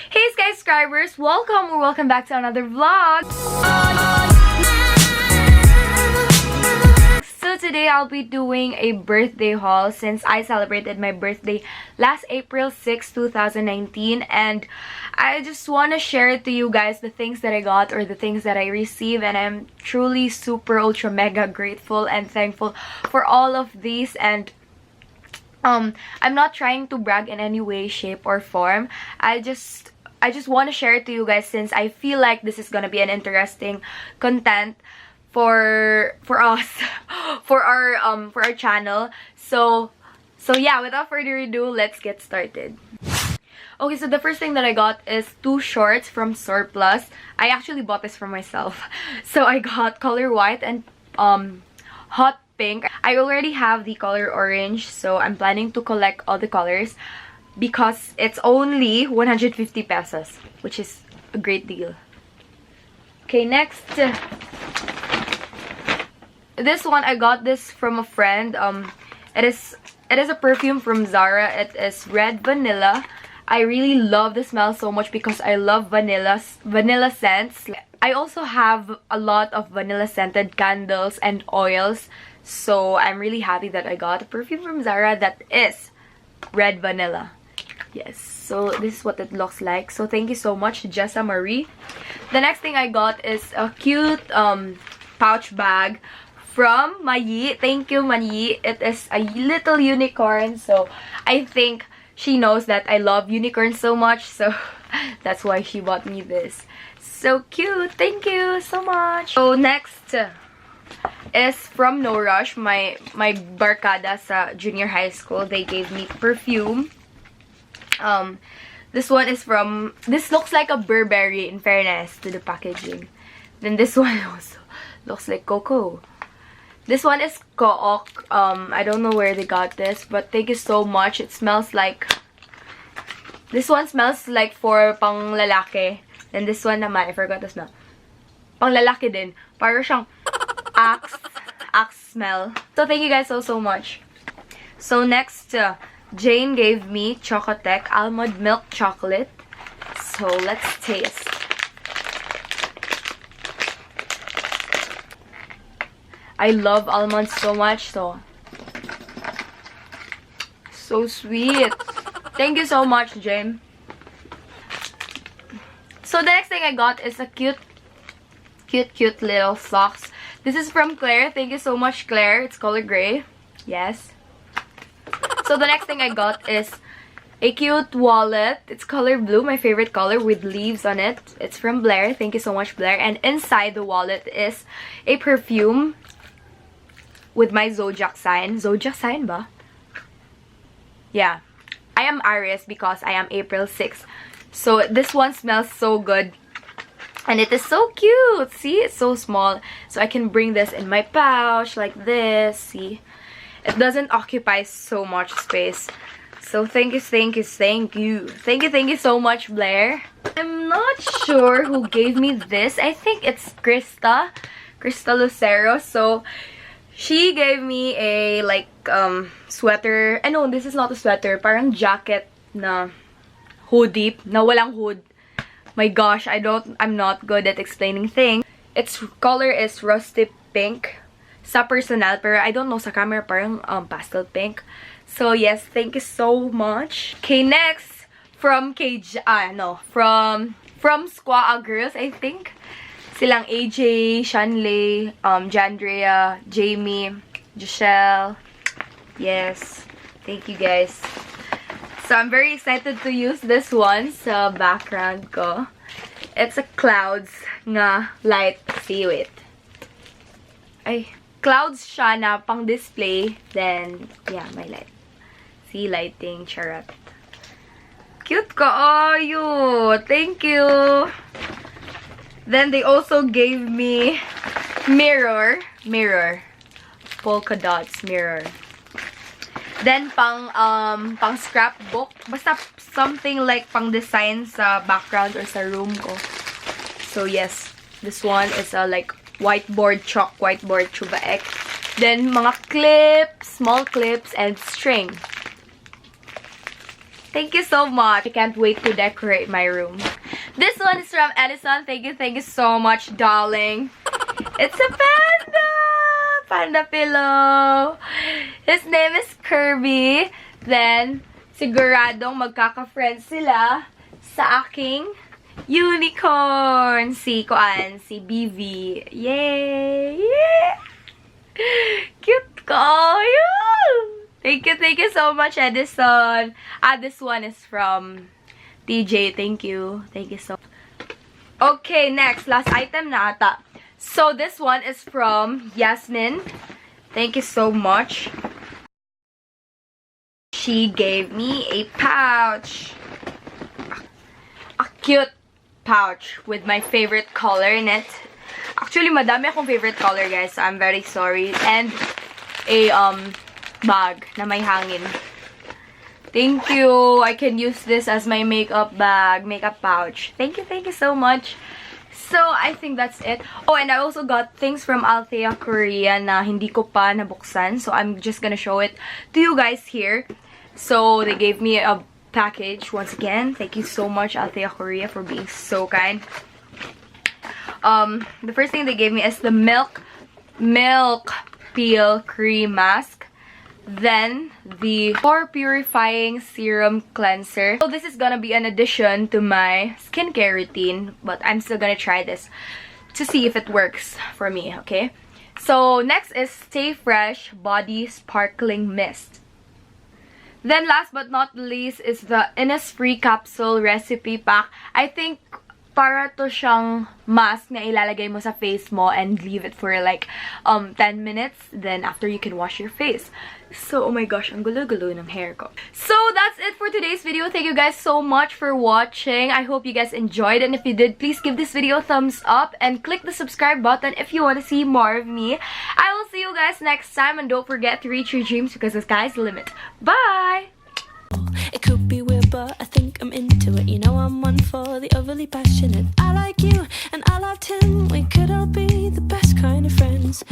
Hey Skye subscribers! Welcome back to another vlog! So today I'll be doing a birthday haul since I celebrated my birthday last April 6, 2019, and I just want to share to you guys the things that I got or the things that I received, and I'm truly super ultra mega grateful and thankful for all of these. And I'm not trying to brag in any way, shape, or form. I just want to share it to you guys since I feel like this is gonna be an interesting content for us, for our channel. So yeah, without further ado, let's get started. Okay, so the first thing that I got is 2 shorts from Surplus. I actually bought this for myself. So I got color white and hot pink. I already have the color orange, so I'm planning to collect all the colors because it's only 150 pesos, which is a great deal. Okay, next, this one, I got this from a friend. It is a perfume from Zara. It is red vanilla. I really love the smell so much because I love vanilla scents. I also have a lot of vanilla scented candles and oils, so I'm really happy that I got a perfume from Zara that is red vanilla. Yes, so this is what it looks like. So thank you so much, Jessa Marie. The next thing I got is a cute pouch bag from Mayi. Thank you, Mayi. It is a little unicorn, so I think she knows that I love unicorns so much, so that's why she bought me this. So cute. Thank you so much. So next is from No Rush, my barkada sa junior high school. They gave me perfume. This one is from, this looks like a Burberry in fairness to the packaging. Then this one also looks like Coco. This one is Kook. I don't know where they got this, but thank you so much. It smells like, this one smells like for pang lalaki. Then this one naman, I forgot the smell. Pang lalaki din. Para siyang axe smell. So thank you guys so much. So next, Jane gave me Chocotec almond milk chocolate. So let's taste. I love almonds so much, so sweet. Thank you so much, Jane. So the next thing I got is a cute little socks. This is from Claire. Thank you so much, Claire. It's color gray. Yes. So the next thing I got is a cute wallet. It's color blue, my favorite color, with leaves on it. It's from Blair. Thank you so much, Blair. And inside the wallet is a perfume with my zodiac sign. Zodiac sign ba? Yeah. I am Aries because I am April 6th. So this one smells so good. And it is so cute. See, it's so small. So I can bring this in my pouch like this. See? It doesn't occupy so much space. So thank you so much, Blair. I'm not sure who gave me this. I think it's Krista Lucero. So she gave me a like sweater. No, this is not a sweater. Parang jacket na hoodie na walang hood. My gosh, I'm not good at explaining things. Its color is rusty pink sa personal, pero I don't know sa camera parang pastel pink. So yes, thank you so much. Okay, next from from Skye girls, I think. Silang AJ, Shanley, Jandrea, Jamie, Joshelle. Yes, thank you guys. So I'm very excited to use this one sa background ko. It's a clouds nga light. See it. Ay, clouds siya na pang display. Then, yeah, my light. See, lighting, charot. Cute kaayo. Thank you. Then they also gave me mirror. Polka dots mirror. Then pang scrapbook, basta something like pang design sa background or sa room ko. So yes, this one is a like whiteboard chubaek. Then mga clips, small clips and string. Thank you so much. I can't wait to decorate my room. This one is from Edison. Thank you so much, darling. It's a panda! Panda pillow. His name is Kirby. Then, siguradong magkaka-friends sila sa aking unicorn. Si BV. Yay! Yeah! Cute ko! Thank you so much, Edison. This one is from TJ. Thank you so much. Okay, next. Last item na ata. So, this one is from Yasmin. Thank you so much. She gave me a pouch. A cute pouch with my favorite color in it. Actually, madami akong favorite color, guys. So I'm very sorry. And a bag na may hangin. Thank you. I can use this as my makeup bag, makeup pouch. Thank you so much. So, I think that's it. Oh, and I also got things from Althea Korea na hindi ko pa nabuksan. So, I'm just gonna show it to you guys here. So, they gave me a package once again. Thank you so much, Althea Korea, for being so kind. The first thing they gave me is the milk peel cream mask. Then, the pore purifying serum cleanser. So, this is gonna be an addition to my skincare routine. But I'm still gonna try this to see if it works for me, okay? So, next is Stay Fresh Body Sparkling Mist. Then, last but not least is the Innisfree Capsule Recipe Pack. I think para to siyang mask na ilalagay mo sa face mo and leave it for like 10 minutes. Then after you can wash your face. So, oh my gosh, ang gulo-gulo ng hair ko. So, that's it for today's video. Thank you guys so much for watching. I hope you guys enjoyed. And if you did, please give this video a thumbs up and click the subscribe button if you want to see more of me. I will see you guys next time. And don't forget to reach your dreams because the sky's the limit. Bye! It could be weird, but I think I'm into it. You know I'm one for the overly passionate. I like you, and I loved him. We could all be the best kind of friends.